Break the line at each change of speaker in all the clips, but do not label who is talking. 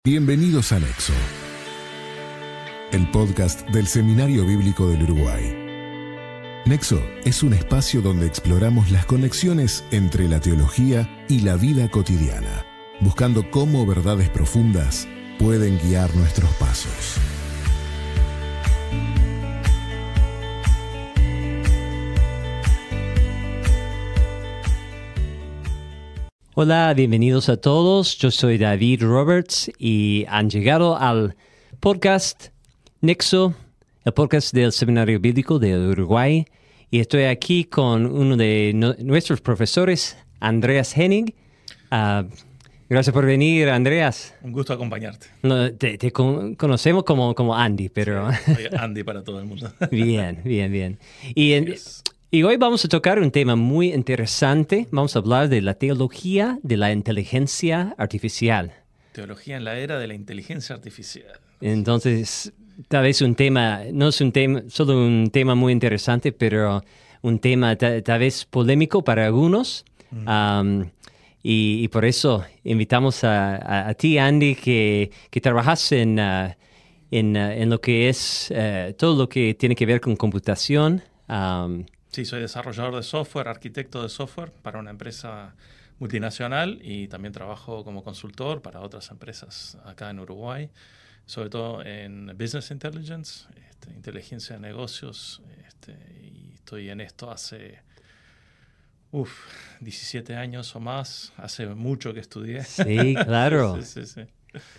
Bienvenidos a Nexo, el podcast del Seminario Bíblico del Uruguay. Nexo es un espacio donde exploramos las conexiones entre la teología y la vida cotidiana, buscando cómo verdades profundas pueden guiar nuestros pasos.
Hola, bienvenidos a todos. Yo soy David Roberts y han llegado al podcast Nexo, el podcast del Seminario Bíblico de Uruguay. Y estoy aquí con uno de nuestros profesores, Andreas Henning. Gracias por venir, Andreas.
Un gusto acompañarte.
No, te conocemos como Andy, pero...
Sí, soy Andy para todo el mundo.
Bien. Y hoy vamos a tocar un tema muy interesante. Vamos a hablar de la teología de la inteligencia artificial.
Teología en la era de la inteligencia artificial.
Entonces, tal vez un tema, no es un tema, solo un tema muy interesante, pero un tema tal vez polémico para algunos. Y por eso invitamos a ti, Andy, que trabajas en lo que es todo lo que tiene que ver con computación.
Sí, soy desarrollador de software, arquitecto de software para una empresa multinacional y también trabajo como consultor para otras empresas acá en Uruguay, sobre todo en Business Intelligence, inteligencia de negocios, y estoy en esto hace 17 años o más, hace mucho que estudié.
Sí, claro.
Sí.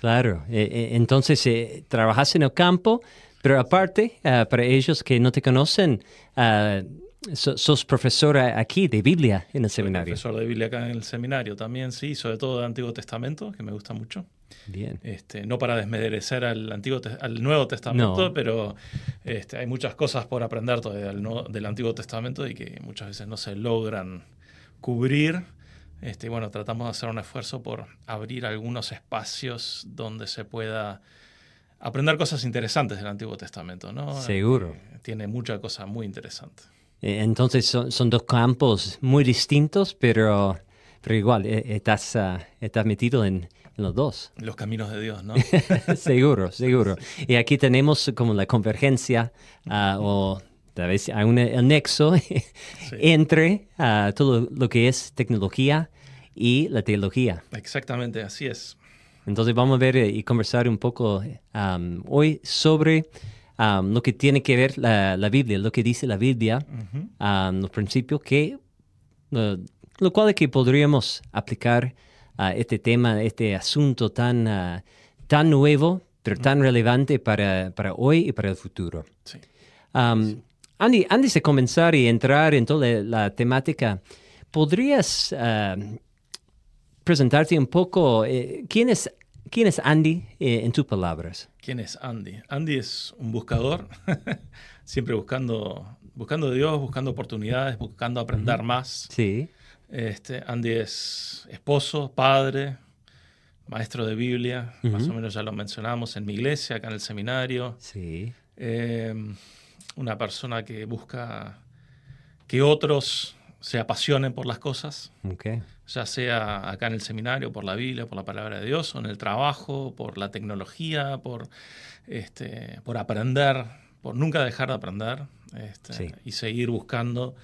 Claro, entonces trabajas en el campo, pero aparte, para ellos que no te conocen, sos profesora aquí de Biblia en el seminario.
Soy profesor de Biblia acá en el seminario también, sí, sobre todo del Antiguo Testamento, que me gusta mucho.
Bien.
No para desmerecer al Nuevo Testamento,
No.
pero hay muchas cosas por aprender todavía del Antiguo Testamento y que muchas veces no se logran cubrir. Bueno, tratamos de hacer un esfuerzo por abrir algunos espacios donde se pueda aprender cosas interesantes del Antiguo Testamento, ¿no?
Seguro.
Tiene mucha cosa muy interesante.
Entonces son dos campos muy distintos, pero igual estás metido en los dos.
Los caminos de Dios, ¿no?
Seguro. Y aquí tenemos como la convergencia o tal vez el nexo entre todo lo que es tecnología y la teología.
Exactamente, así es.
Entonces vamos a ver y conversar un poco hoy sobre lo que tiene que ver la Biblia, lo que dice la Biblia, los principios lo cual es que podríamos aplicar este tema, este asunto tan nuevo, pero tan relevante para hoy y para el futuro.
Sí.
Andy, antes de comenzar y entrar en toda la temática, ¿podrías presentarte un poco? ¿Quién es Andy en tus palabras?
¿Quién es Andy? Andy es un buscador, siempre buscando a Dios, buscando oportunidades, buscando aprender más.
Sí.
Andy es esposo, padre, maestro de Biblia, más o menos ya lo mencionamos en mi iglesia, acá en el seminario.
Sí.
Una persona que busca que otros se apasionen por las cosas,
Okay.
ya sea acá en el seminario, por la Biblia, por la palabra de Dios, o en el trabajo, por la tecnología, por aprender, por nunca dejar de aprender,
Sí.
y seguir buscando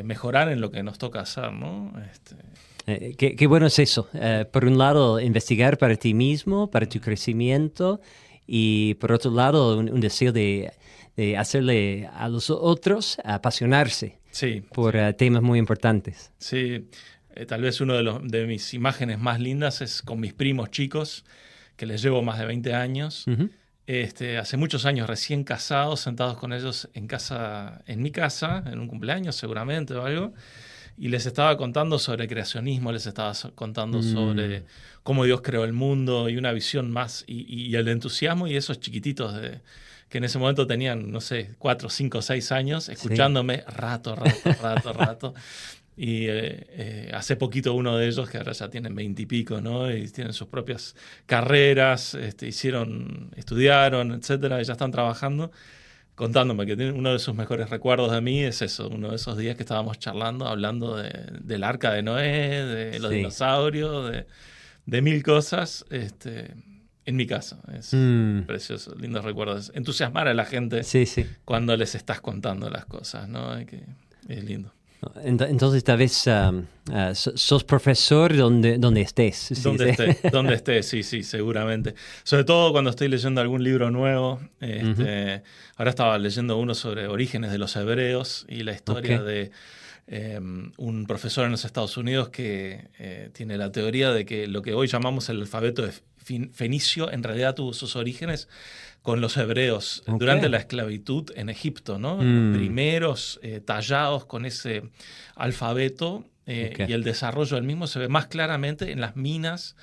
mejorar en lo que nos toca hacer, ¿no?
Qué bueno es eso. Por un lado, investigar para ti mismo, para tu crecimiento, y por otro lado, un deseo de hacerle a los otros apasionarse por temas muy importantes.
Sí, tal vez uno de mis imágenes más lindas es con mis primos chicos, que les llevo más de 20 años. Hace muchos años recién casados, sentados con ellos en mi casa, en un cumpleaños seguramente o algo, y les estaba contando sobre creacionismo, les estaba contando sobre cómo Dios creó el mundo y una visión más, y el entusiasmo y esos chiquititos que en ese momento tenían, no sé, 4, 5, 6 años, escuchándome rato. Y hace poquito uno de ellos, que ahora ya tienen 20 y pico, ¿no? Y tienen sus propias carreras, estudiaron, etcétera, y ya están trabajando, contándome que uno de sus mejores recuerdos de mí es eso, uno de esos días que estábamos charlando, hablando del arca de Noé, de los dinosaurios, de mil cosas, En mi casa. Es precioso, lindos recuerdos. Entusiasmar a la gente
Sí, sí.
cuando les estás contando las cosas, ¿no? Es lindo.
Entonces, tal vez sos profesor donde estés. Sí,
Donde esté, sí, seguramente. Sobre todo cuando estoy leyendo algún libro nuevo. Ahora estaba leyendo uno sobre orígenes de los hebreos y la historia de un profesor en los Estados Unidos que tiene la teoría de que lo que hoy llamamos el alfabeto fenicio en realidad tuvo sus orígenes con los hebreos durante la esclavitud en Egipto, ¿no? Los primeros tallados con ese alfabeto y el desarrollo del mismo se ve más claramente en las minas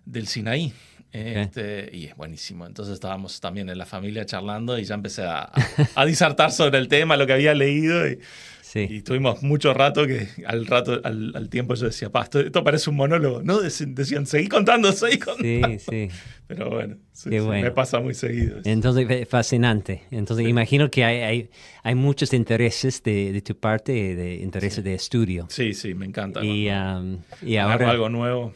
del Sinaí. Y es buenísimo. Entonces estábamos también en la familia charlando y ya empecé a disertar sobre el tema, lo que había leído y tuvimos mucho rato que al tiempo yo decía, esto parece un monólogo. No, decían, seguí contando. Sí. Pero bueno, me pasa muy seguido.
Entonces, fascinante. Entonces, imagino que hay muchos intereses de tu parte, de intereses de estudio.
Sí, me encanta.
Y
ahora algo nuevo.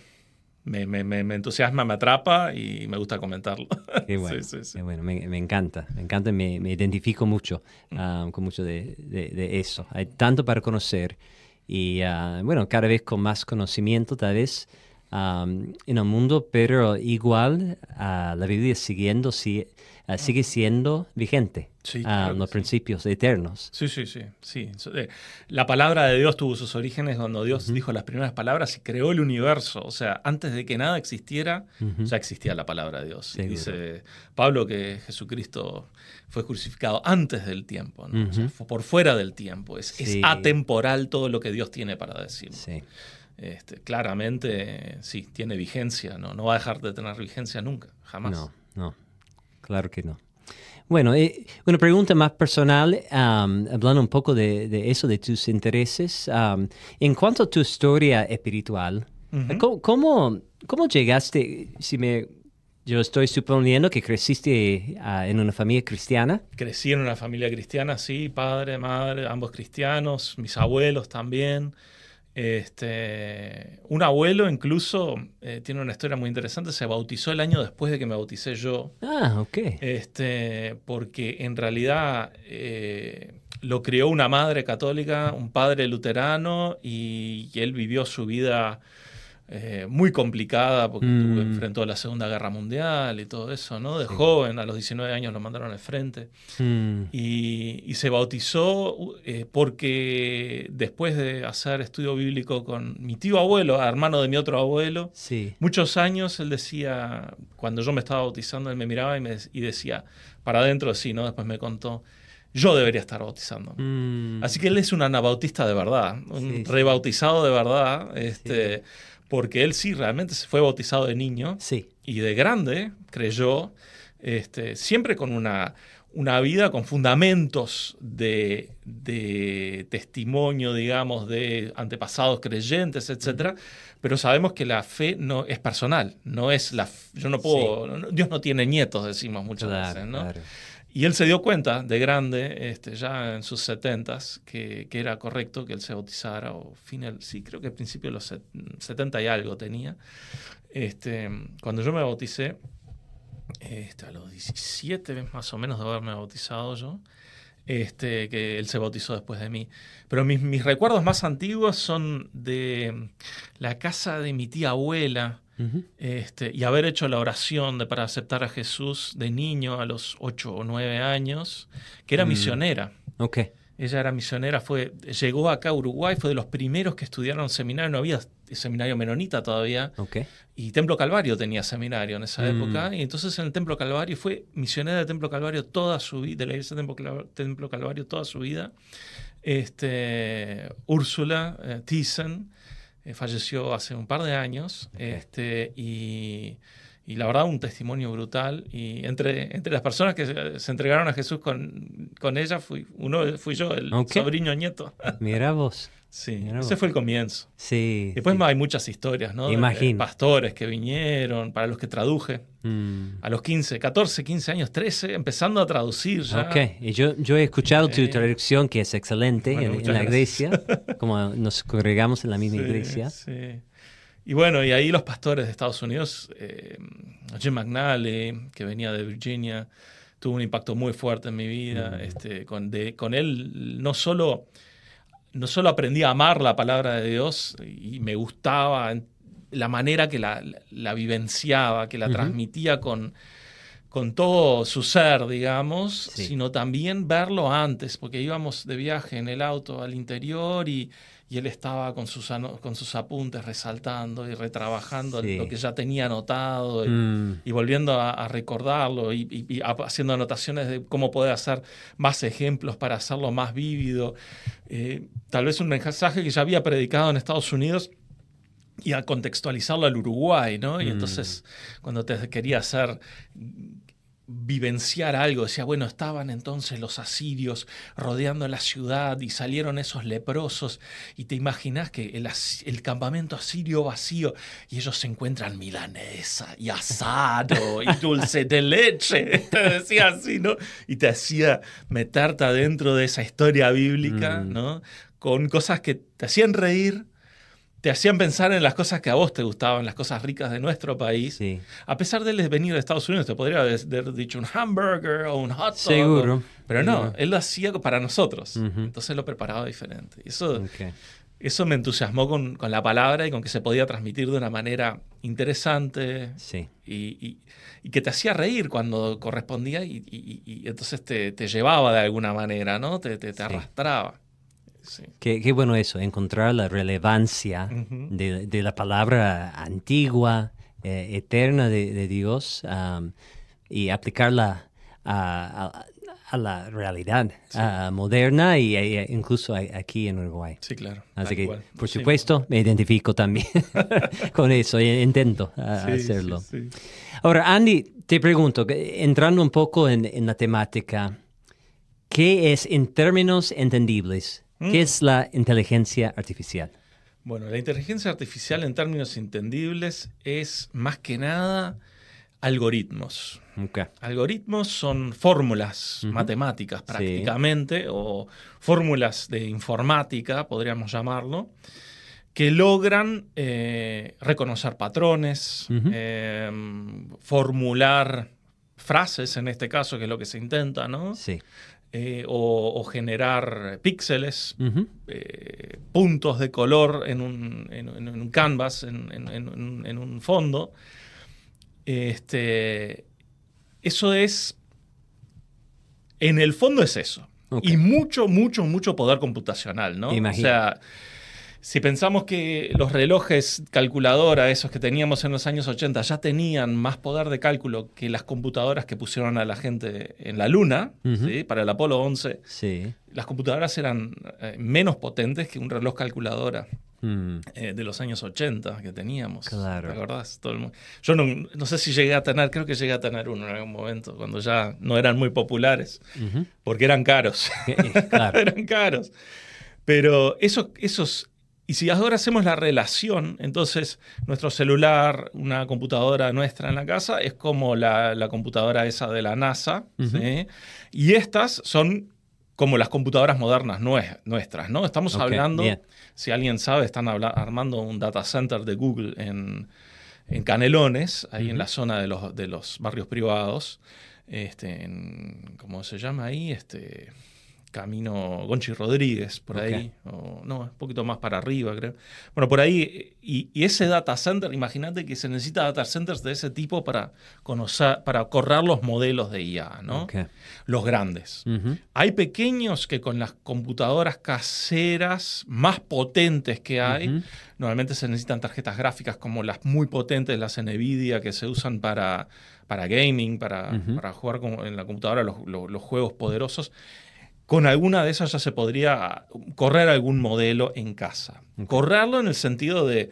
Me entusiasma, me atrapa y me gusta comentarlo.
Qué bueno, Qué bueno. Me encanta, me identifico mucho con mucho de eso. Hay tanto para conocer y cada vez con más conocimiento tal vez en el mundo, pero igual la Biblia sigue siendo vigente.
Claro
los principios eternos.
Sí. La palabra de Dios tuvo sus orígenes cuando Dios dijo las primeras palabras y creó el universo. O sea, antes de que nada existiera, ya existía la palabra de Dios. Y dice Pablo que Jesucristo fue crucificado antes del tiempo, ¿no? O sea, fue por fuera del tiempo. Es atemporal todo lo que Dios tiene para decir.
Sí.
Claramente, tiene vigencia. No va a dejar de tener vigencia nunca, jamás.
No, claro que no. Bueno, una pregunta más personal, hablando un poco de eso, de tus intereses. En cuanto a tu historia espiritual, ¿cómo llegaste? Yo estoy suponiendo que creciste en una familia cristiana.
Crecí en una familia cristiana, sí, padre, madre, ambos cristianos, mis abuelos también. Un abuelo incluso tiene una historia muy interesante, se bautizó el año después de que me bauticé yo.
Ok.
Porque en realidad lo crió una madre católica, un padre luterano y él vivió su vida muy complicada porque enfrentó la Segunda Guerra Mundial y todo eso, ¿no? De joven, a los 19 años lo mandaron al frente. Y se bautizó porque después de hacer estudio bíblico con mi tío abuelo, hermano de mi otro abuelo, muchos años él decía, cuando yo me estaba bautizando, él me miraba y decía, para adentro ¿no? Después me contó, yo debería estar bautizando. Así que él es un anabautista de verdad, un rebautizado de verdad, porque él realmente se fue bautizado de niño y de grande creyó, siempre con una vida con fundamentos de testimonio, digamos, de antepasados creyentes, etc. Pero sabemos que la fe no es personal, no es yo no puedo, Dios no tiene nietos, decimos muchas veces, ¿no? Claro. Y él se dio cuenta de grande, ya en sus 70s, que era correcto que él se bautizara, creo que al principio de los 70 y algo tenía. Cuando yo me bauticé, a los 17 más o menos de haberme bautizado yo, que él se bautizó después de mí. Pero mis recuerdos más antiguos son de la casa de mi tía abuela, y haber hecho la oración para aceptar a Jesús de niño a los 8 o 9 años, que era misionera. Ella era misionera, llegó acá a Uruguay, fue de los primeros que estudiaron seminario, no había seminario menonita todavía, y Templo Calvario tenía seminario en esa época, y entonces en el Templo Calvario fue misionera de Templo Calvario toda su vida, de la iglesia de Templo Calvario toda su vida. Úrsula Thyssen, falleció hace un par de años, y la verdad un testimonio brutal, y entre las personas que se entregaron a Jesús con ella fui yo, el sobrino nieto.
Mira vos.
Ese fue el comienzo. Después hay muchas historias, ¿no?
Imagino.
De pastores que vinieron, para los que traduje. A los 14, 15 años, 13, empezando a traducir ya.
Y yo he escuchado tu traducción, que es excelente, en la iglesia, como nos congregamos en la misma iglesia.
Y bueno, y ahí los pastores de Estados Unidos, Jim McNally, que venía de Virginia, tuvo un impacto muy fuerte en mi vida. Con él no solo aprendí a amar la palabra de Dios y me gustaba la manera que la vivenciaba, que la transmitía con todo su ser, digamos, sino también verlo antes, porque íbamos de viaje en el auto al interior y él estaba con sus apuntes resaltando y retrabajando lo que ya tenía anotado y volviendo a recordarlo y haciendo anotaciones de cómo poder hacer más ejemplos para hacerlo más vívido. Tal vez un mensaje que ya había predicado en Estados Unidos y a contextualizarlo al Uruguay, ¿no? Y entonces cuando te quería vivenciar algo, decía, bueno, estaban entonces los asirios rodeando la ciudad y salieron esos leprosos y te imaginás que el campamento asirio vacío y ellos se encuentran milanesa y asado y dulce de leche, te decía así, ¿no? Y te hacía meterte adentro de esa historia bíblica, ¿no? Con cosas que te hacían reír, te hacían pensar en las cosas que a vos te gustaban, las cosas ricas de nuestro país. Sí. A pesar de él venir de Estados Unidos, te podría haber dicho un hamburger o un hot dog.
Seguro.
Pero no, él lo hacía para nosotros. Entonces lo preparaba diferente. Eso me entusiasmó con la palabra y con que se podía transmitir de una manera interesante y que te hacía reír cuando correspondía y entonces te llevaba de alguna manera, ¿no? Te arrastraba. Sí.
Qué bueno eso, encontrar la relevancia de la palabra antigua, eterna de Dios y aplicarla a la realidad moderna y incluso aquí en Uruguay.
Sí, claro.
Así que, por supuesto, me identifico también con eso y intento hacerlo. Sí. Ahora, Andy, te pregunto, entrando un poco en la temática, ¿qué es en términos entendibles? ¿Qué es la inteligencia artificial?
Bueno, la inteligencia artificial en términos entendibles es más que nada algoritmos.
Okay.
Algoritmos son fórmulas matemáticas prácticamente o fórmulas de informática, podríamos llamarlo, que logran reconocer patrones, formular frases en este caso, que es lo que se intenta, ¿no?
Sí.
O generar píxeles, puntos de color en un canvas, en un fondo. Eso es, en el fondo es eso. Okay. Y mucho poder computacional, ¿no?
Imagino.
O sea, si pensamos que los relojes calculadora, esos que teníamos en los años 80, ya tenían más poder de cálculo que las computadoras que pusieron a la gente en la Luna, ¿sí? Para el Apolo 11, las computadoras eran menos potentes que un reloj calculadora de los años 80 que teníamos.
Claro.
¿Te acordás? Yo no sé si llegué a tener, creo que llegué a tener uno en algún momento, cuando ya no eran muy populares, porque eran caros.
Claro.
Eran caros. Pero esos... Y si ahora hacemos la relación, entonces nuestro celular, una computadora nuestra en la casa, es como la computadora esa de la NASA, ¿sí? Y estas son como las computadoras modernas nuestras, ¿no? Estamos hablando, si alguien sabe, están armando un data center de Google en Canelones, ahí en la zona de los barrios privados, ¿cómo se llama ahí? Camino Gonchi Rodríguez, por ahí, un poquito más para arriba, creo. Bueno, por ahí, y ese data center, imagínate que se necesita data centers de ese tipo para correr los modelos de IA, ¿no?
Okay.
Los grandes. Hay pequeños que con las computadoras caseras más potentes que hay, normalmente se necesitan tarjetas gráficas como las muy potentes, las NVIDIA, que se usan para gaming, para jugar en la computadora los juegos poderosos. Con alguna de esas ya se podría correr algún modelo en casa. Okay. Correrlo en el sentido de,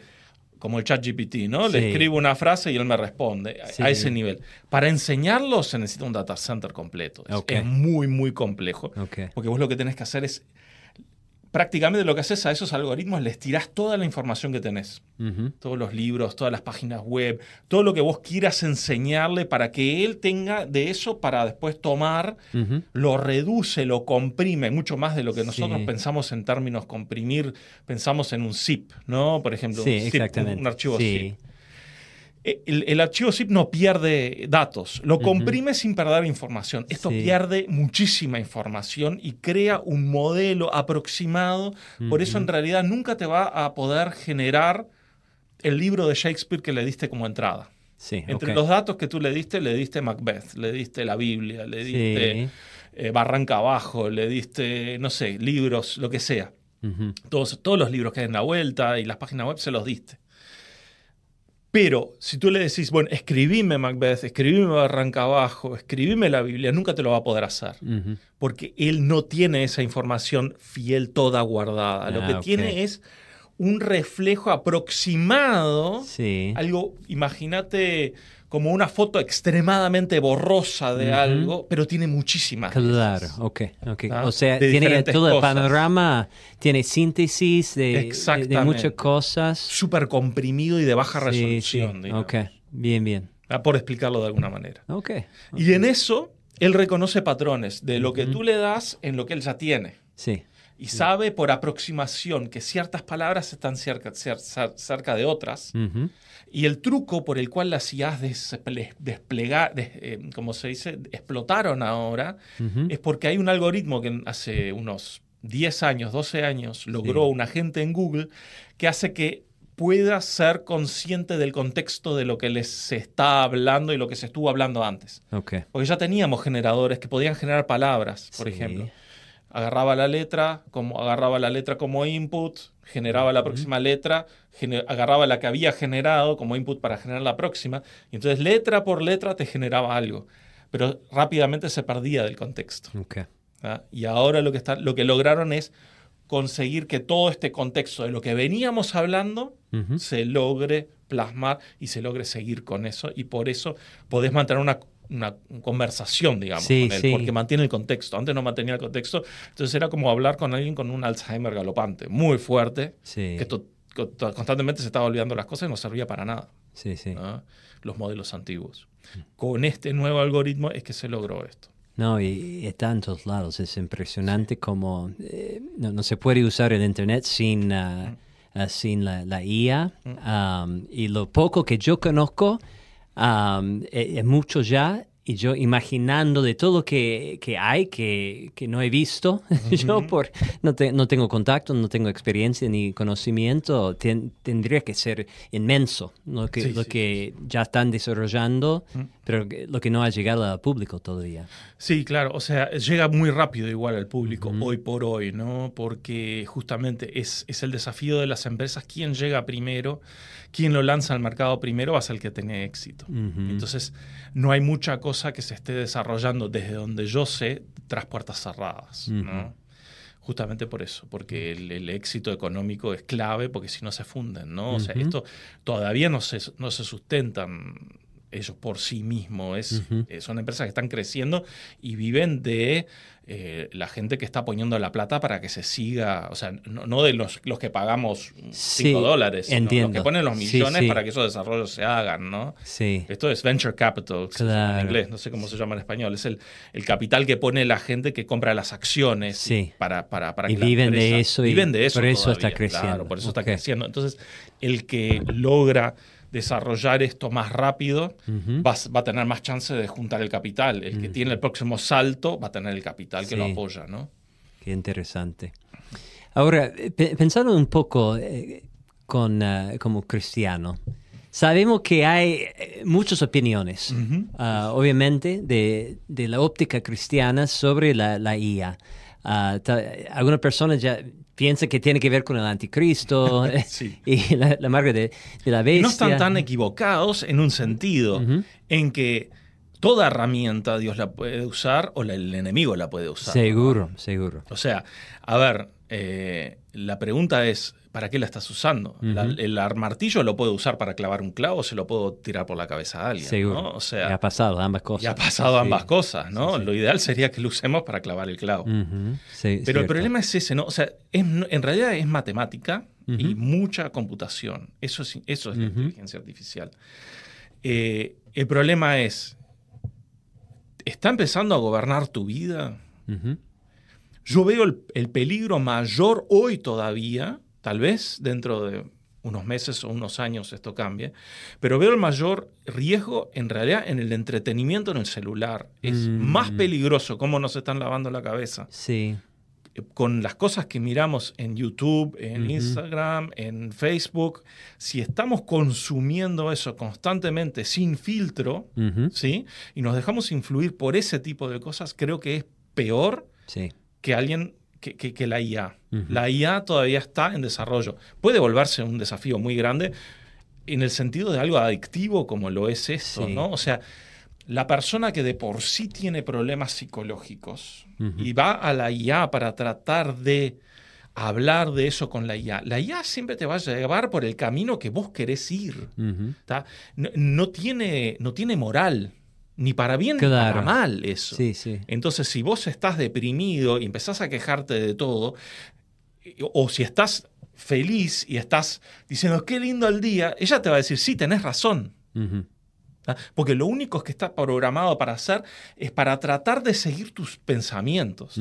como el ChatGPT, ¿no? Le escribo una frase y él me responde a ese nivel. Para enseñarlo se necesita un data center completo. Es muy complejo.
Okay.
Porque vos lo que tenés que hacer es prácticamente lo que haces a esos algoritmos, les tirás toda la información que tenés.
Ujú.
Todos los libros, todas las páginas web, todo lo que vos quieras enseñarle para que él tenga de eso para después tomar,
Ujú.
lo reduce, lo comprime, mucho más de lo que nosotros
Sí.
pensamos en términos comprimir, pensamos en un zip, ¿no? Por ejemplo,
Sí,
un zip,
exactamente.
un archivo
Sí.
zip. El archivo zip no pierde datos, lo comprime sin perder información. Esto
Sí.
pierde muchísima información y crea un modelo aproximado. Por eso en realidad nunca te va a poder generar el libro de Shakespeare que le diste como entrada.
Sí,
Entre
ok.
los datos que tú le diste Macbeth, le diste la Biblia, le diste Barranca Abajo, le diste, no sé, libros, lo que sea.
Ujú.
Todos los libros que hay en la vuelta y las páginas web se los diste. Pero si tú le decís, bueno, escribime Macbeth, escribime Barranca Abajo, escribime la Biblia, nunca te lo va a poder hacer.
Ujú.
Porque él no tiene esa información fiel toda guardada. Lo que
ok.
tiene es un reflejo aproximado.
Sí.
Algo, imagínate como una foto extremadamente borrosa de algo, pero tiene muchísimas
Claro,
piezas.
ok.
¿Ah?
O sea,
De
tiene
diferentes
todo el
cosas.
panorama, tiene síntesis de
Exactamente.
muchas cosas.
Súper comprimido y de baja resolución. digamos.
Ok, bien.
Por explicarlo de alguna manera.
Ok.
Y en eso, él reconoce patrones de lo que tú le das en lo que él ya tiene.
Sí.
Y sabe por aproximación que ciertas palabras están cerca de otras.
Ujú.
Y el truco por el cual las IAs como se dice, explotaron ahora,
Ujú.
es porque hay un algoritmo que hace unos 10 años, 12 años, logró un agente en Google que hace que pueda ser consciente del contexto de lo que les está hablando y lo que se estuvo hablando antes.
Ok.
Porque ya teníamos generadores que podían generar palabras, por
Sí.
ejemplo. Agarraba la letra como input, generaba la próxima letra, agarraba la que había generado como input para generar la próxima, y entonces letra por letra te generaba algo. Pero rápidamente se perdía del contexto.
Ok.
¿Ah? Y ahora lo que lograron es conseguir que todo este contexto de lo que veníamos hablando
Ujú.
se logre plasmar y se logre seguir con eso, y por eso podés mantener una conversación, digamos,
Sí,
con él,
sí.
porque mantiene el contexto. Antes no mantenía el contexto, entonces era como hablar con alguien con un Alzheimer galopante, muy fuerte,
Sí.
que constantemente se estaba olvidando las cosas y no servía para nada.
Sí.
¿No? Los modelos antiguos. Con este nuevo algoritmo es que se logró esto.
No, y está en todos lados. Es impresionante como no se puede usar el Internet sin la IA. Y lo poco que yo conozco es mucho ya. Y yo imaginando de todo que hay, que no he visto, yo no tengo contacto, no tengo experiencia ni conocimiento, tendría que ser inmenso lo que ya están desarrollando, pero lo que no ha llegado al público todavía.
Sí, claro, o sea, llega muy rápido igual al público hoy por hoy, ¿no? Porque justamente es el desafío de las empresas, quién llega primero, quién lo lanza al mercado primero va a ser el que tenga éxito. Entonces, no hay mucha cosa que se esté desarrollando desde donde yo sé tras puertas cerradas, ¿no? Justamente por eso, porque el éxito económico es clave, porque si no se funden, ¿no? O sea, esto todavía no se sustentan ellos por sí mismos. Son empresas que están creciendo y viven de la gente que está poniendo la plata para que se siga, o sea, no de los que pagamos $5, sino los que ponen los millones para que esos desarrollos se hagan, ¿no?
Sí.
Esto es venture capital, que se llama en inglés, no sé cómo se llama en español. Es el capital que pone la gente que compra las acciones para
y
que
viven
la empresa,
de eso.
Viven de eso
por eso
todavía,
está creciendo.
Claro, por eso está creciendo. Entonces, el que logra desarrollar esto más rápido va a tener más chance de juntar el capital. El que tiene el próximo salto va a tener el capital que lo apoya, ¿no?
Qué interesante. Ahora, pensando un poco como cristiano, sabemos que hay muchas opiniones, obviamente, de la óptica cristiana sobre la IA. Algunas personas ya piensan que tiene que ver con el anticristo y la marca de la bestia.
Y no están tan equivocados en un sentido, en que toda herramienta Dios la puede usar o el enemigo la puede usar.
Seguro.
O sea, a ver, la pregunta es, ¿para qué la estás usando? El martillo lo puedo usar para clavar un clavo, se lo puedo tirar por la cabeza a alguien.
Seguro.
¿no? O sea,
ya ha pasado ambas cosas.
Ya ha pasado ambas cosas, ¿no? Lo ideal sería que lo usemos para clavar el clavo.
Sí,
pero el problema es ese, ¿no? O sea, en realidad es matemática y mucha computación. Eso es la inteligencia artificial. El problema es, ¿está empezando a gobernar tu vida? Yo veo el peligro mayor hoy todavía, tal vez dentro de unos meses o unos años esto cambie, pero veo el mayor riesgo en realidad en el entretenimiento en el celular. Es más peligroso cómo nos están lavando la cabeza.
Sí.
Con las cosas que miramos en YouTube, en Instagram, en Facebook, si estamos consumiendo eso constantemente sin filtro, ¿sí? Y nos dejamos influir por ese tipo de cosas, creo que es peor que alguien que la IA. La IA todavía está en desarrollo. Puede volverse un desafío muy grande en el sentido de algo adictivo como lo es esto, ¿no? O sea, la persona que de por sí tiene problemas psicológicos y va a la IA para tratar de hablar de eso con la IA siempre te va a llevar por el camino que vos querés ir. No tiene moral. Ni para bien ni para mal eso. Entonces, si vos estás deprimido y empezás a quejarte de todo, o si estás feliz y estás diciendo, qué lindo el día, ella te va a decir, sí, tenés razón. Porque lo único que está programado para hacer es para tratar de seguir tus pensamientos.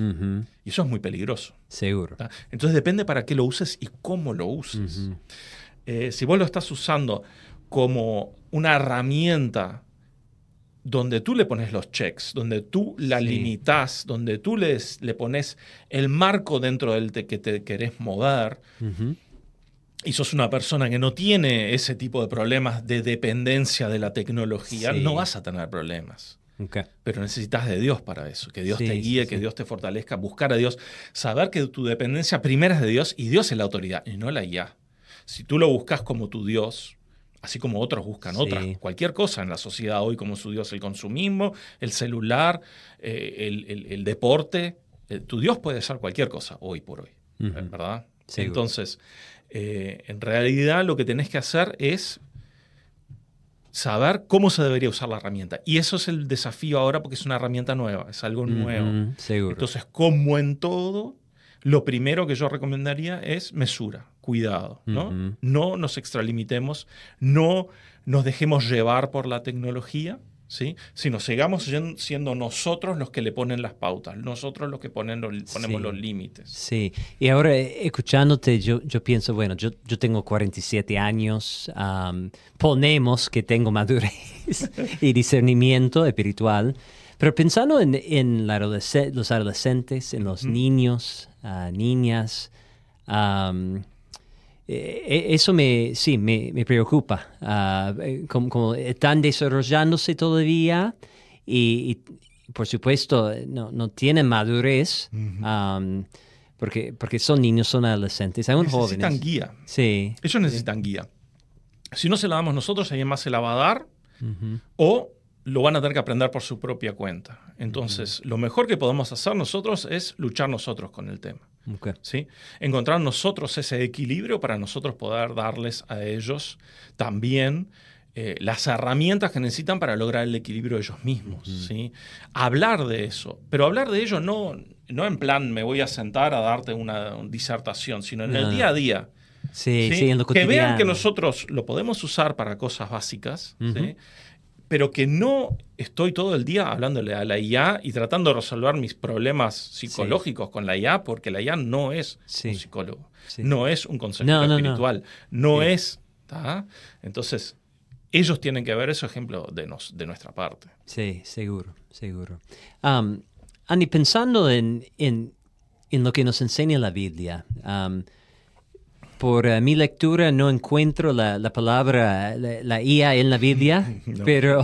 Y eso es muy peligroso.
Seguro.
Entonces, depende para qué lo uses y cómo lo uses. Si vos lo estás usando como una herramienta donde tú le pones los checks, donde tú la limitas, donde tú le pones el marco dentro del que te querés mover, y sos una persona que no tiene ese tipo de problemas de dependencia de la tecnología, no vas a tener problemas. Pero necesitas de Dios para eso, que Dios te guíe, que Dios te fortalezca, buscar a Dios, saber que tu dependencia primera es de Dios y Dios es la autoridad y no la IA. Si tú lo buscas como tu Dios, así como otros buscan cualquier cosa en la sociedad hoy como su Dios, el consumismo, el celular, el deporte. Tu Dios puede ser cualquier cosa hoy por hoy, ¿verdad? Seguro. Entonces, en realidad lo que tenés que hacer es saber cómo se debería usar la herramienta. Y eso es el desafío ahora porque es una herramienta nueva, es algo nuevo.
Seguro.
Entonces, como en todo, lo primero que yo recomendaría es mesura, cuidado, ¿no? No nos extralimitemos, no nos dejemos llevar por la tecnología, ¿sí? Sino sigamos siendo nosotros los que le ponen las pautas, nosotros los que ponemos los límites.
Sí, y ahora escuchándote yo pienso, bueno, yo tengo 47 años, ponemos que tengo madurez y discernimiento espiritual, pero pensando en los adolescentes, en los niños, niñas, eso me preocupa. Como están desarrollándose todavía y por supuesto no tienen madurez porque son niños, son adolescentes, aún jóvenes.
Necesitan guía.
Sí.
Ellos necesitan guía. Si no se la damos nosotros, alguien más se la va a dar o lo van a tener que aprender por su propia cuenta. Entonces, lo mejor que podemos hacer nosotros es luchar nosotros con el tema. ¿Sí? Encontrar nosotros ese equilibrio para nosotros poder darles a ellos también las herramientas que necesitan para lograr el equilibrio ellos mismos. ¿Sí? Hablar de eso, pero hablar de ello no en plan me voy a sentar a darte una disertación, sino en el día a día.
Sí,
¿sí?
En lo
que
cotidiano.
vean que nosotros lo podemos usar para cosas básicas, ¿sí? Pero que no estoy todo el día hablándole a la IA y tratando de resolver mis problemas psicológicos con la IA, porque la IA no es un psicólogo, no es un consejero espiritual, no es... ¿tá? Entonces, ellos tienen que ver ese ejemplo de nuestra parte.
Sí, seguro. Andy, pensando en lo que nos enseña la Biblia, por mi lectura no encuentro la palabra la IA en la Biblia, pero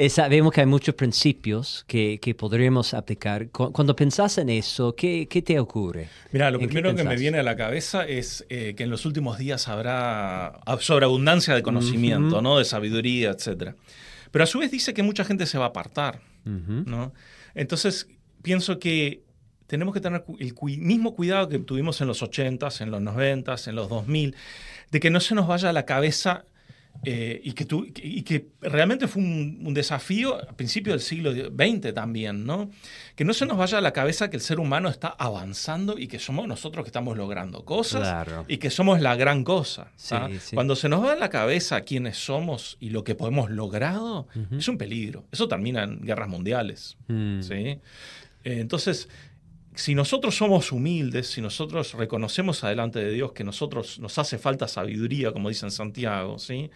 sabemos que hay muchos principios que podremos aplicar. Cuando pensás en eso, ¿qué te ocurre?
Mira, lo primero que me viene a la cabeza es que en los últimos días habrá sobreabundancia de conocimiento, ¿no? De sabiduría, etc. Pero a su vez dice que mucha gente se va a apartar, ¿no? Entonces, pienso que tenemos que tener el mismo cuidado que tuvimos en los 80s, en los 90s, en los 2000, de que no se nos vaya a la cabeza, y que realmente fue un desafío a principios del siglo XX también, ¿no? Que no se nos vaya a la cabeza que el ser humano está avanzando y que somos nosotros que estamos logrando cosas,
Claro.
y que somos la gran cosa.
Sí, sí.
Cuando se nos va a la cabeza quiénes somos y lo que hemos logrado, es un peligro. Eso termina en guerras mundiales. ¿Sí? Entonces, si nosotros somos humildes, si nosotros reconocemos delante de Dios que nos hace falta sabiduría, como dice en Santiago, ¿sí?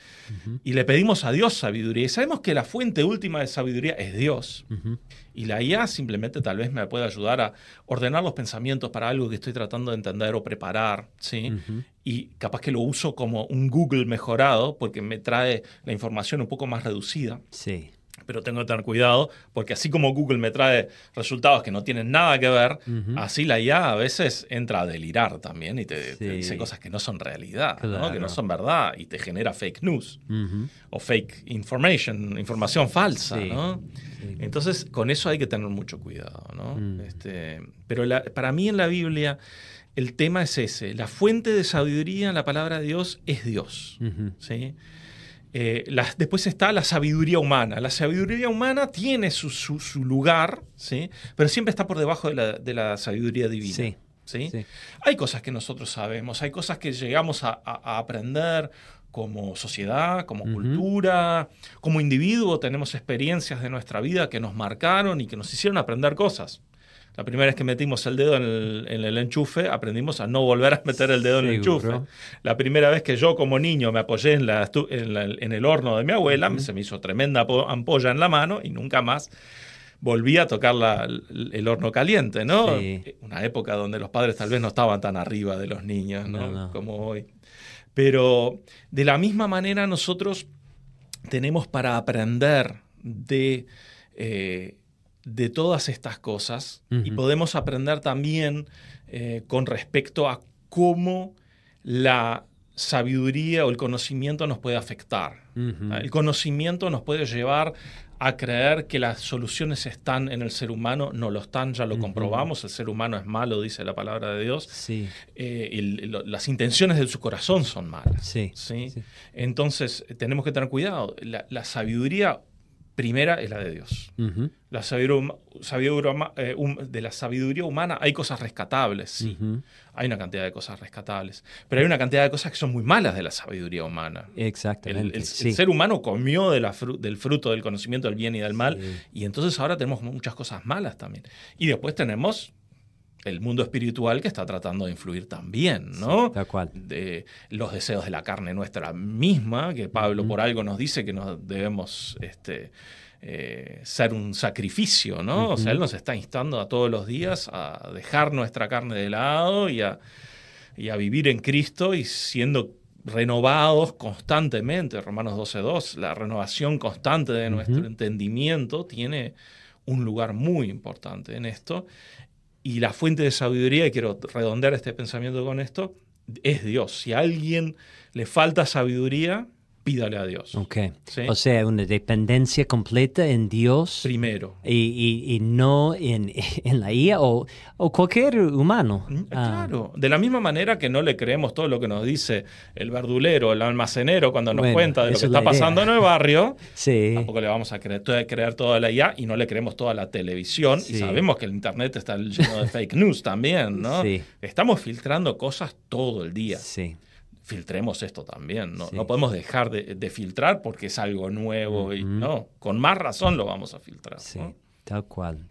Y le pedimos a Dios sabiduría, y sabemos que la fuente última de sabiduría es Dios, y la IA simplemente tal vez me puede ayudar a ordenar los pensamientos para algo que estoy tratando de entender o preparar, ¿sí? Y capaz que lo uso como un Google mejorado porque me trae la información un poco más reducida.
Sí.
Pero tengo que tener cuidado porque así como Google me trae resultados que no tienen nada que ver, así la IA a veces entra a delirar también y te dice cosas que no son realidad,
Claro.
¿no? Que no son verdad, y te genera fake news o fake información falsa,
Sí.
¿no? Sí. Entonces con eso hay que tener mucho cuidado, ¿no? Pero para mí en la Biblia el tema es ese. La fuente de sabiduría en la palabra de Dios es Dios, ¿sí? Después está la sabiduría humana. La sabiduría humana tiene su lugar, ¿sí? Pero siempre está por debajo de la sabiduría divina.
Sí.
¿Sí?
Sí.
Hay cosas que nosotros sabemos, hay cosas que llegamos a aprender como sociedad, como cultura, como individuo. Tenemos experiencias de nuestra vida que nos marcaron y que nos hicieron aprender cosas. La primera vez que metimos el dedo en el enchufe, aprendimos a no volver a meter el dedo en el enchufe. La primera vez que yo como niño me apoyé en el horno de mi abuela, se me hizo tremenda ampolla en la mano y nunca más volví a tocar el horno caliente, ¿no?
Sí.
Una época donde los padres tal vez no estaban tan arriba de los niños, ¿no?
No.
Como hoy. Pero de la misma manera nosotros tenemos para aprender de todas estas cosas, y podemos aprender también con respecto a cómo la sabiduría o el conocimiento nos puede afectar. El conocimiento nos puede llevar a creer que las soluciones están en el ser humano. No lo están, ya lo comprobamos. El ser humano es malo, dice la palabra de Dios.
Sí.
Las intenciones de su corazón son malas.
Sí.
¿Sí?
Sí.
Entonces tenemos que tener cuidado. La sabiduría primera es la de Dios. La de la sabiduría humana hay cosas rescatables, sí. Hay una cantidad de cosas rescatables. Pero hay una cantidad de cosas que son muy malas de la sabiduría humana.
Exactamente.
El ser humano comió del fruto del conocimiento del bien y del mal, y entonces ahora tenemos muchas cosas malas también. Y después tenemos el mundo espiritual que está tratando de influir también, ¿no?
Sí, tal cual.
De los deseos de la carne nuestra misma, que Pablo por algo nos dice que nos debemos ser un sacrificio, ¿no? O sea, él nos está instando a todos los días a dejar nuestra carne de lado y a vivir en Cristo y siendo renovados constantemente. Romanos 12:2, la renovación constante de nuestro entendimiento tiene un lugar muy importante en esto. Y la fuente de sabiduría, y quiero redondear este pensamiento con esto, es Dios. Si a alguien le falta sabiduría, pídale a Dios.
Okay.
¿Sí?
O sea, una dependencia completa en Dios.
Primero.
Y no en la IA o cualquier humano.
Claro. De la misma manera que no le creemos todo lo que nos dice el verdulero, el almacenero, cuando nos cuenta de lo que está pasando en el barrio, tampoco le vamos a creer toda la IA, y no le creemos toda la televisión. Y sabemos que el internet está lleno de fake news también, ¿no? Estamos filtrando cosas todo el día. Filtremos esto también, ¿no? No podemos dejar de filtrar porque es algo nuevo y no, con más razón lo vamos a filtrar.
Sí,
¿no?
tal cual.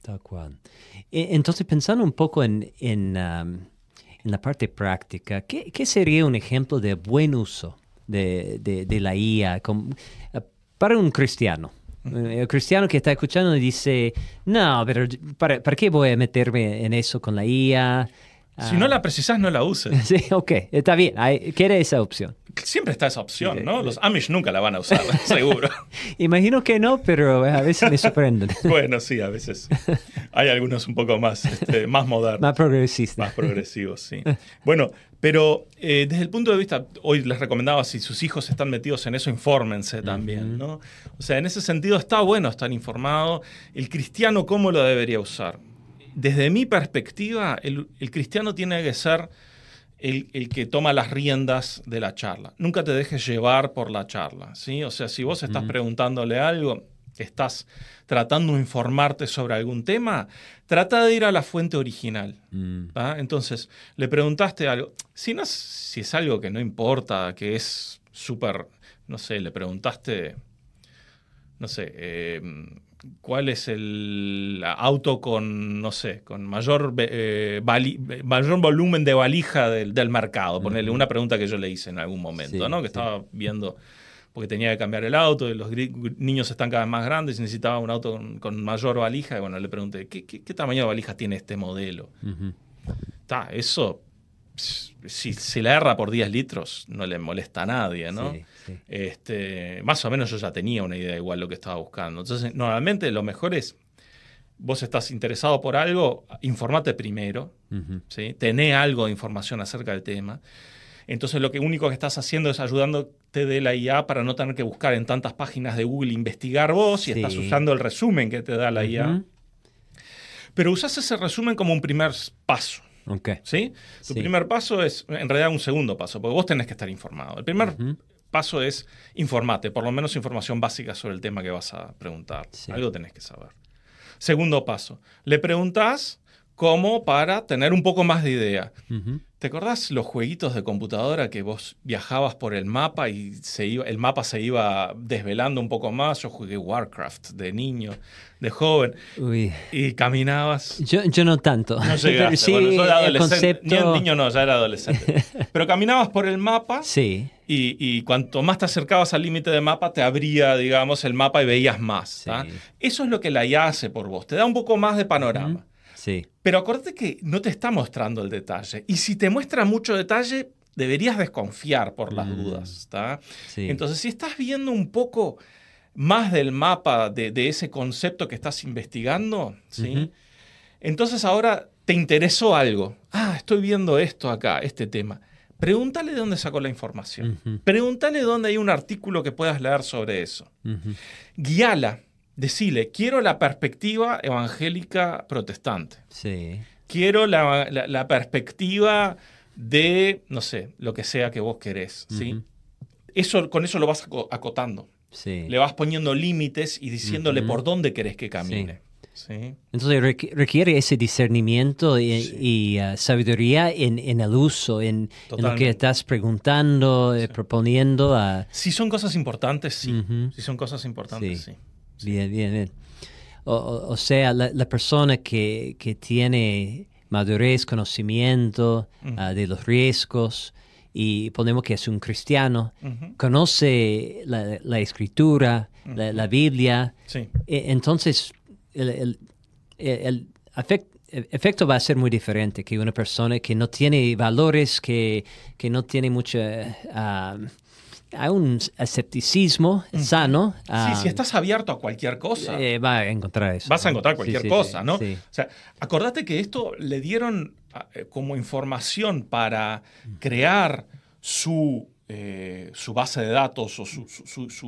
Entonces, pensando un poco en la parte práctica, ¿qué sería un ejemplo de buen uso de la IA para un cristiano? El cristiano que está escuchando dice, no, pero ¿para qué voy a meterme en eso con la IA?
Si no la precisas, no la uses.
Sí, ok, está bien. ¿Quiere esa opción?
Siempre está esa opción, ¿no? Los Amish nunca la van a usar, seguro.
Imagino que no, pero a veces me sorprenden.
Bueno, sí, a veces. Hay algunos un poco más modernos.
Más progresistas.
Más progresivos, sí. Bueno, pero desde el punto de vista, hoy les recomendaba, si sus hijos están metidos en eso, infórmense también, ¿no? O sea, en ese sentido está bueno estar informado. El cristiano, ¿cómo lo debería usar? desde mi perspectiva, el cristiano tiene que ser el que toma las riendas de la charla. Nunca te dejes llevar por la charla, ¿sí? O sea, si vos estás preguntándole algo, estás tratando de informarte sobre algún tema, trata de ir a la fuente original. Entonces, le preguntaste algo. Si es algo que no importa, que es súper, no sé, le preguntaste, no sé, ¿cuál es el auto con, no sé, con mayor volumen de valija del mercado? Ponerle una pregunta que yo le hice en algún momento, ¿no? Que estaba viendo, porque tenía que cambiar el auto, y los niños están cada vez más grandes y necesitaba un auto con mayor valija. Y bueno, le pregunté, ¿qué tamaño de valija tiene este modelo? Eso, si la erra por 10 litros, no le molesta a nadie, ¿no? Más o menos yo ya tenía una idea igual de lo que estaba buscando. Entonces, normalmente lo mejor es, vos estás interesado por algo, informate primero, ¿sí? Tené algo de información acerca del tema. Entonces, lo único que estás haciendo es ayudándote de la IA para no tener que buscar en tantas páginas de Google, investigar vos, y estás usando el resumen que te da la IA. Pero usás ese resumen como un primer paso. ¿Sí? Tu primer paso es, en realidad, un segundo paso, porque vos tenés que estar informado. El primer paso es informate, por lo menos información básica sobre el tema que vas a preguntar. Algo tenés que saber. Segundo paso, le preguntás como para tener un poco más de idea. ¿Te acordás los jueguitos de computadora que vos viajabas por el mapa y el mapa se iba desvelando un poco más? Yo jugué Warcraft de niño, de joven, y caminabas.
Yo no tanto.
No llegaste.
Sí,
bueno, yo era adolescente.
concepto...
Niño no, ya era adolescente. Pero caminabas por el mapa y cuanto más te acercabas al límite del mapa, te abría, digamos, el mapa y veías más. Eso es lo que la IA hace por vos. Te da un poco más de panorama. Pero acuérdate que no te está mostrando el detalle. Y si te muestra mucho detalle, deberías desconfiar por las dudas. Entonces, si estás viendo un poco más del mapa, de ese concepto que estás investigando, entonces ahora te interesó algo. Estoy viendo esto acá, este tema. Pregúntale de dónde sacó la información. Pregúntale dónde hay un artículo que puedas leer sobre eso. Guíala. Decile, quiero la perspectiva evangélica protestante. Quiero la perspectiva de, no sé, lo que sea que vos querés. ¿Sí? Con eso lo vas acotando. Le vas poniendo límites y diciéndole por dónde querés que camine.
Entonces requiere ese discernimiento y sabiduría en el uso, en lo que estás preguntando, proponiendo.
Si son cosas importantes, sí. Si son cosas importantes, sí.
Bien. O sea, la persona que tiene madurez, conocimiento de los riesgos, y ponemos que es un cristiano, conoce la Escritura, la Biblia, entonces el efecto va a ser muy diferente que una persona que no tiene valores, que no tiene mucha... hay un escepticismo sano.
Si estás abierto a cualquier cosa.
Va a encontrar eso.
Vas a encontrar cualquier cosa, ¿no? O sea, acordate que esto le dieron como información para crear su base de datos o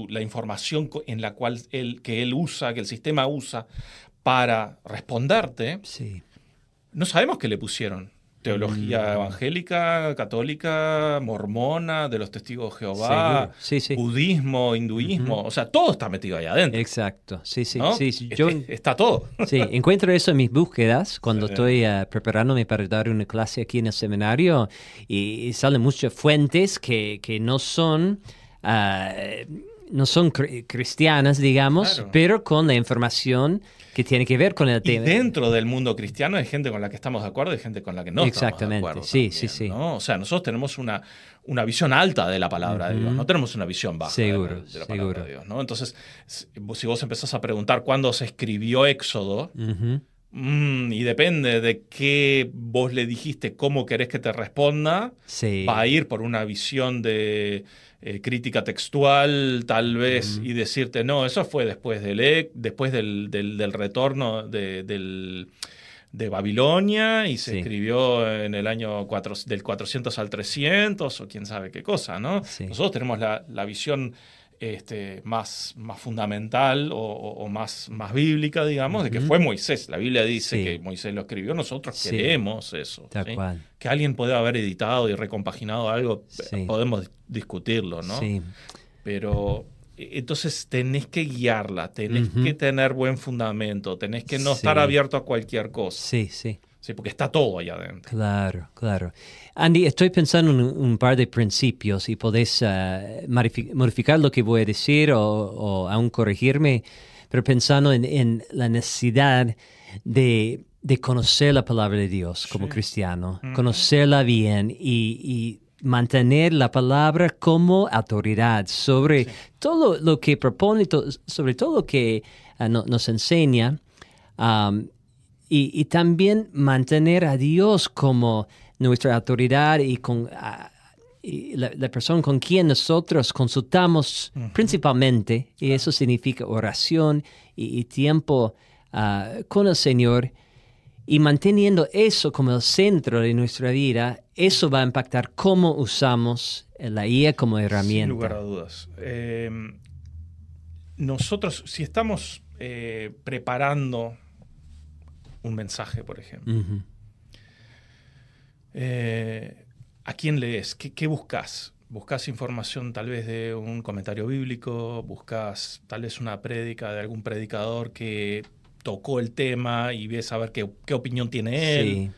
la información en la cual que el sistema usa para responderte. No sabemos qué le pusieron. Teología evangélica, católica, mormona, de los testigos de Jehová, budismo, hinduismo, o sea, todo está metido ahí adentro.
Exacto,
¿no? Yo, está todo.
Encuentro eso en mis búsquedas cuando estoy preparándome para dar una clase aquí en el seminario, y salen muchas fuentes que no son... no son cristianas, digamos, pero con la información que tiene que ver con el tema.
Y dentro del mundo cristiano hay gente con la que estamos de acuerdo y gente con la que no estamos de acuerdo. También, ¿no? O sea, nosotros tenemos una visión alta de la palabra de Dios, no tenemos una visión baja de la palabra de Dios, ¿no? Entonces, si vos empezás a preguntar cuándo se escribió Éxodo, y depende de qué vos le dijiste, cómo querés que te responda, va a ir por una visión de crítica textual, tal vez, y decirte, no, eso fue después del retorno de Babilonia, y se escribió en el año del 400 al 300, o quién sabe qué cosa, ¿no? Nosotros tenemos la visión más fundamental o más bíblica, digamos, de que fue Moisés. La Biblia dice que Moisés lo escribió, nosotros creemos eso.
Tal
¿sí?
cual.
Que alguien puede haber editado y recompaginado algo, podemos discutirlo, ¿no?
Sí.
Pero entonces tenés que guiarla, tenés que tener buen fundamento, tenés que no estar abierto a cualquier cosa.
Sí, sí.
Sí, porque está todo ahí adentro.
Claro, claro. Andy, estoy pensando en un par de principios y podés modificar lo que voy a decir o aún corregirme, pero pensando en la necesidad de conocer la palabra de Dios como cristiano, conocerla bien y mantener la palabra como autoridad sobre todo lo que propone, sobre todo lo que nos enseña. Y también mantener a Dios como nuestra autoridad y la persona con quien nosotros consultamos principalmente, y eso significa oración y tiempo con el Señor, y manteniendo eso como el centro de nuestra vida, eso va a impactar cómo usamos la IA como herramienta.
Sin lugar a dudas. Nosotros, si estamos preparando un mensaje, por ejemplo. ¿A quién lees? ¿Qué buscas? ¿Buscas información tal vez de un comentario bíblico? ¿Buscas tal vez una prédica de algún predicador que tocó el tema y ves a ver qué opinión tiene él?
Sí.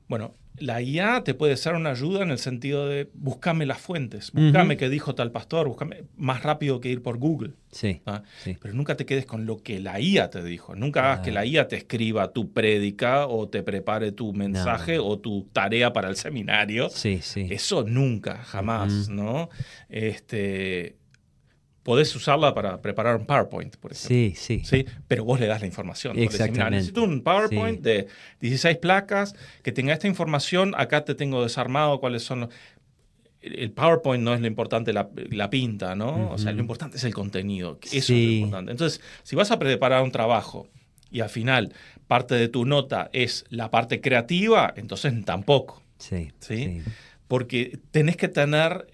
Bueno, la IA te puede ser una ayuda en el sentido de búscame las fuentes, búscame qué dijo tal pastor, búscame más rápido que ir por Google.
Sí,
¿Ah?
sí.
Pero nunca te quedes con lo que la IA te dijo. Nunca hagas que la IA te escriba tu prédica o te prepare tu mensaje o tu tarea para el seminario.
Sí, sí.
Eso nunca, jamás, ¿no? Podés usarla para preparar un PowerPoint, por ejemplo.
Sí.
Pero vos le das la información.
Exactamente.
Necesito un PowerPoint de 16 placas que tenga esta información. Acá te tengo desarmado cuáles son los... El PowerPoint no es lo importante, la pinta, ¿no? O sea, lo importante es el contenido. Eso es lo importante. Entonces, si vas a preparar un trabajo y al final parte de tu nota es la parte creativa, entonces tampoco.
Sí.
Porque tenés que tener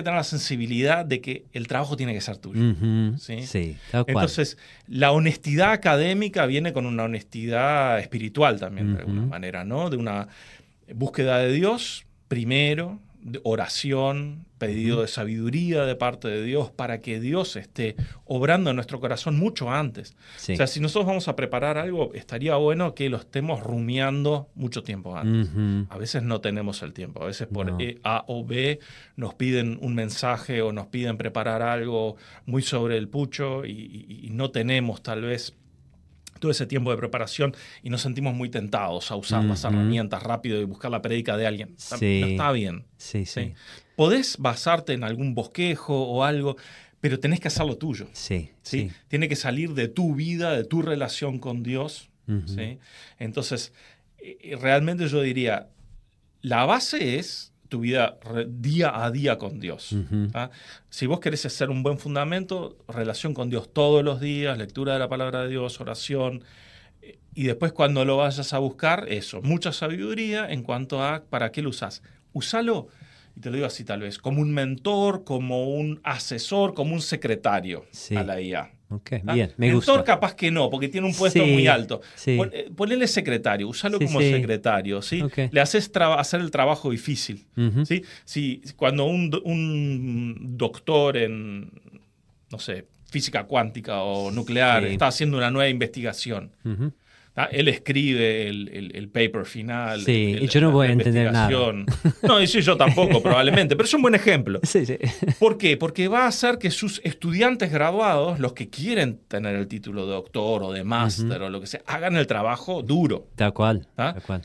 la sensibilidad de que el trabajo tiene que ser tuyo.
Sí, tal cual.
Entonces, la honestidad académica viene con una honestidad espiritual también, de alguna manera, ¿no? De una búsqueda de Dios primero, de oración, pedido de sabiduría de parte de Dios para que Dios esté obrando en nuestro corazón mucho antes.
Sí.
O sea, si nosotros vamos a preparar algo, estaría bueno que lo estemos rumiando mucho tiempo antes. A veces no tenemos el tiempo. A veces por A o B nos piden un mensaje o nos piden preparar algo muy sobre el pucho y no tenemos tal vez todo ese tiempo de preparación y nos sentimos muy tentados a usar las herramientas rápido y buscar la prédica de alguien. No está bien.
Sí.
Podés basarte en algún bosquejo o algo, pero tenés que hacerlo tuyo.
Sí.
Tiene que salir de tu vida, de tu relación con Dios. ¿Sí? Entonces, realmente yo diría, la base es tu vida día a día con Dios. Si vos querés hacer un buen fundamento, relación con Dios todos los días, lectura de la palabra de Dios, oración, y después cuando lo vayas a buscar, eso, mucha sabiduría en cuanto a para qué lo usás. Usalo, y te lo digo así tal vez, como un mentor, como un asesor, como un secretario a la IA.
Ok, bien, me gusta.
Mentor capaz que no, porque tiene un puesto muy alto.
Sí.
Ponele secretario, usalo como secretario, ¿sí?
Okay.
Le haces hacer el trabajo difícil, ¿sí? Si cuando un doctor en, no sé, física cuántica o nuclear está haciendo una nueva investigación, él escribe el paper final.
Sí, y yo no voy a entender nada.
No, y sí, yo tampoco probablemente, pero es un buen ejemplo.
Sí.
¿Por qué? Porque va a hacer que sus estudiantes graduados, los que quieren tener el título de doctor o de máster o lo que sea, hagan el trabajo duro.
Tal cual.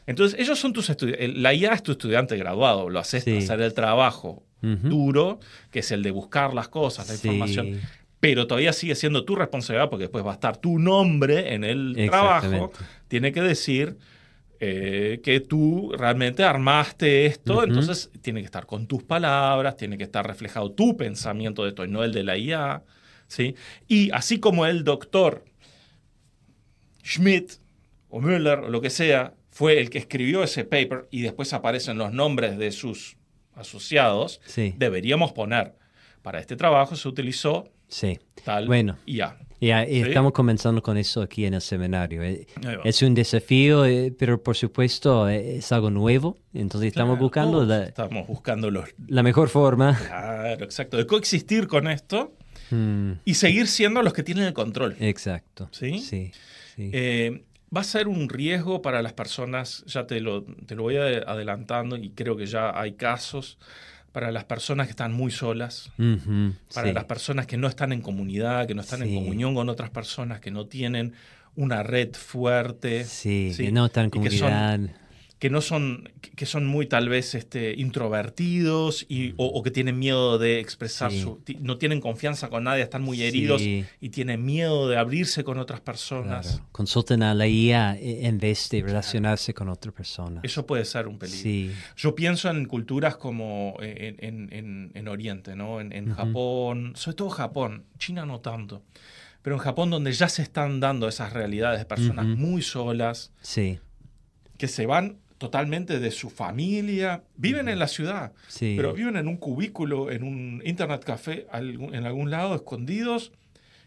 Entonces, ellos son tus estudiantes. La IA es tu estudiante graduado, lo haces para hacer el trabajo duro, que es el de buscar las cosas, la información. Pero todavía sigue siendo tu responsabilidad porque después va a estar tu nombre en el trabajo. Tiene que decir que tú realmente armaste esto, entonces tiene que estar con tus palabras, tiene que estar reflejado tu pensamiento de esto y no el de la IA. ¿Sí? Y así como el doctor Schmidt o Müller o lo que sea fue el que escribió ese paper y después aparecen los nombres de sus asociados, deberíamos poner. para este trabajo se utilizó tal IA.
Y estamos comenzando con eso aquí en el seminario. Es un desafío, pero por supuesto es algo nuevo. Entonces estamos buscando la mejor forma.
Claro, exacto. De coexistir con esto y seguir siendo los que tienen el control.
Exacto.
¿Sí? Sí. Va a ser un riesgo para las personas, ya te lo voy adelantando, y creo que ya hay casos, para las personas que están muy solas, para las personas que no están en comunidad, que no están en comunión con otras personas, que no tienen una red fuerte.
Que no están en comunidad.
Que son muy tal vez introvertidos o que tienen miedo de expresar no tienen confianza con nadie, están muy heridos y tienen miedo de abrirse con otras personas.
Claro. Consulten a la IA en vez de relacionarse con otras personas.
Eso puede ser un peligro. Yo pienso en culturas como en Oriente, ¿no? En Japón, sobre todo Japón, China no tanto, pero en Japón, donde ya se están dando esas realidades de personas muy solas, que se van totalmente de su familia, viven en la ciudad, pero viven en un cubículo, en un internet café, en algún lado, escondidos,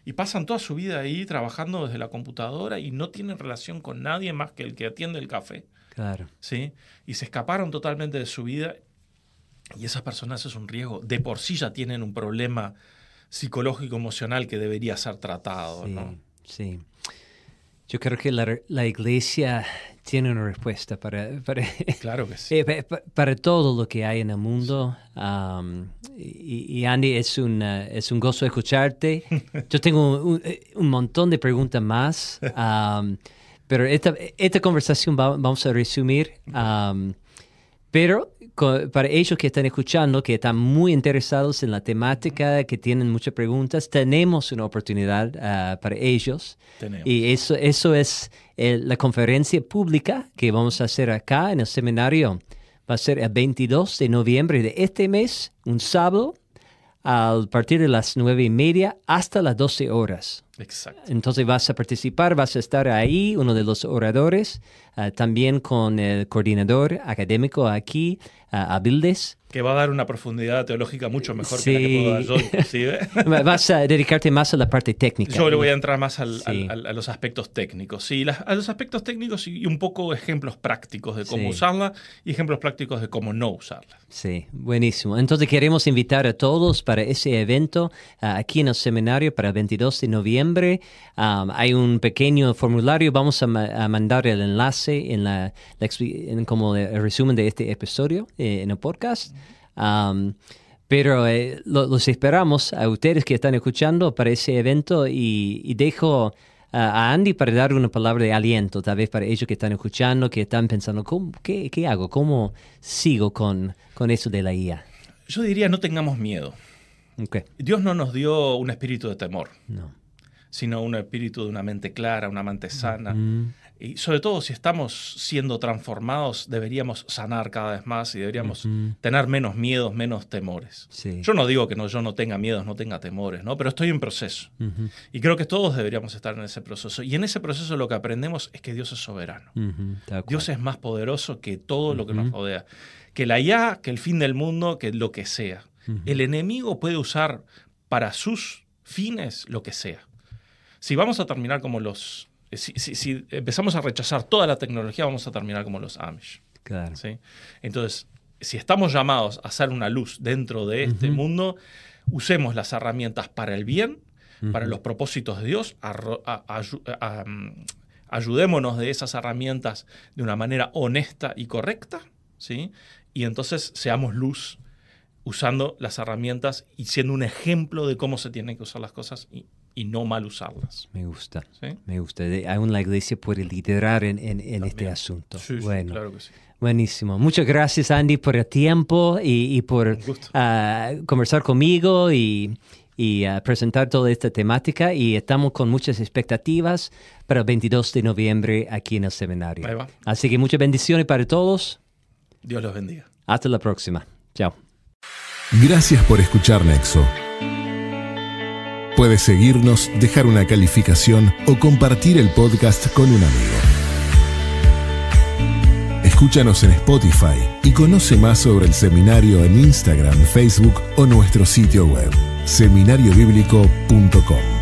y pasan toda su vida ahí trabajando desde la computadora y no tienen relación con nadie más que el que atiende el café.
Claro.
¿Sí? Y se escaparon totalmente de su vida, y esas personas es un riesgo. De por sí ya tienen un problema psicológico, emocional que debería ser tratado, ¿no?
Sí. Yo creo que la iglesia tiene una respuesta
claro que sí.
Para todo lo que hay en el mundo. Y Andy, es un gozo escucharte. Yo tengo un montón de preguntas más, pero esta conversación vamos a resumir. Pero para ellos que están escuchando, que están muy interesados en la temática, que tienen muchas preguntas, tenemos una oportunidad para ellos. Y eso es la conferencia pública que vamos a hacer acá en el seminario. Va a ser el 22 de noviembre de este mes, un sábado, a partir de las 9:30 hasta las 12 horas.
Exacto.
Entonces vas a participar, vas a estar ahí, uno de los oradores, también con el coordinador académico aquí, Abildes.
Que va a dar una profundidad teológica mucho mejor que la que puedo dar yo, inclusive.
Vas a dedicarte más a la parte técnica.
Yo le voy a entrar más a los aspectos técnicos. Sí, a los aspectos técnicos y un poco ejemplos prácticos de cómo usarla y ejemplos prácticos de cómo no usarla.
Sí, buenísimo. Entonces queremos invitar a todos para ese evento aquí en el seminario para el 22 de noviembre. Hay un pequeño formulario. Vamos a mandar el enlace en como el resumen de este episodio en el podcast. Pero los esperamos a ustedes que están escuchando para ese evento y dejo a Andy para dar una palabra de aliento, tal vez para ellos que están escuchando, que están pensando, ¿qué hago? ¿Cómo sigo con eso de la IA?
Yo diría, no tengamos miedo.
Okay.
Dios no nos dio un espíritu de temor,
sino
un espíritu de una mente clara, una mente sana. Y sobre todo, si estamos siendo transformados, deberíamos sanar cada vez más y deberíamos tener menos miedos, menos temores.
Sí.
Yo no digo que yo no tenga miedos, no tenga temores, ¿no? Pero estoy en proceso. Y creo que todos deberíamos estar en ese proceso. Y en ese proceso lo que aprendemos es que Dios es soberano. Dios es más poderoso que todo lo que nos rodea. Que la IA, que el fin del mundo, que lo que sea. El enemigo puede usar para sus fines lo que sea. Si vamos a terminar como Si empezamos a rechazar toda la tecnología, vamos a terminar como los Amish.
Claro.
¿Sí? Entonces, si estamos llamados a ser una luz dentro de este mundo, usemos las herramientas para el bien, para los propósitos de Dios, ayudémonos de esas herramientas de una manera honesta y correcta, ¿sí? Y entonces seamos luz usando las herramientas y siendo un ejemplo de cómo se tienen que usar las cosas y no mal usarlas.
Me gusta,
¿sí?
Me gusta. Aún la iglesia puede liderar en este asunto.
Sí,
bueno,
claro que sí.
Buenísimo. Muchas gracias, Andy, por el tiempo y por conversar conmigo y presentar toda esta temática. Y estamos con muchas expectativas para el 22 de noviembre aquí en el seminario.
Ahí va.
Así que muchas bendiciones para todos.
Dios los bendiga.
Hasta la próxima. Chao.
Gracias por escuchar Nexo. Puedes seguirnos, dejar una calificación o compartir el podcast con un amigo. Escúchanos en Spotify y conoce más sobre el seminario en Instagram, Facebook o nuestro sitio web. seminariobíblico.com.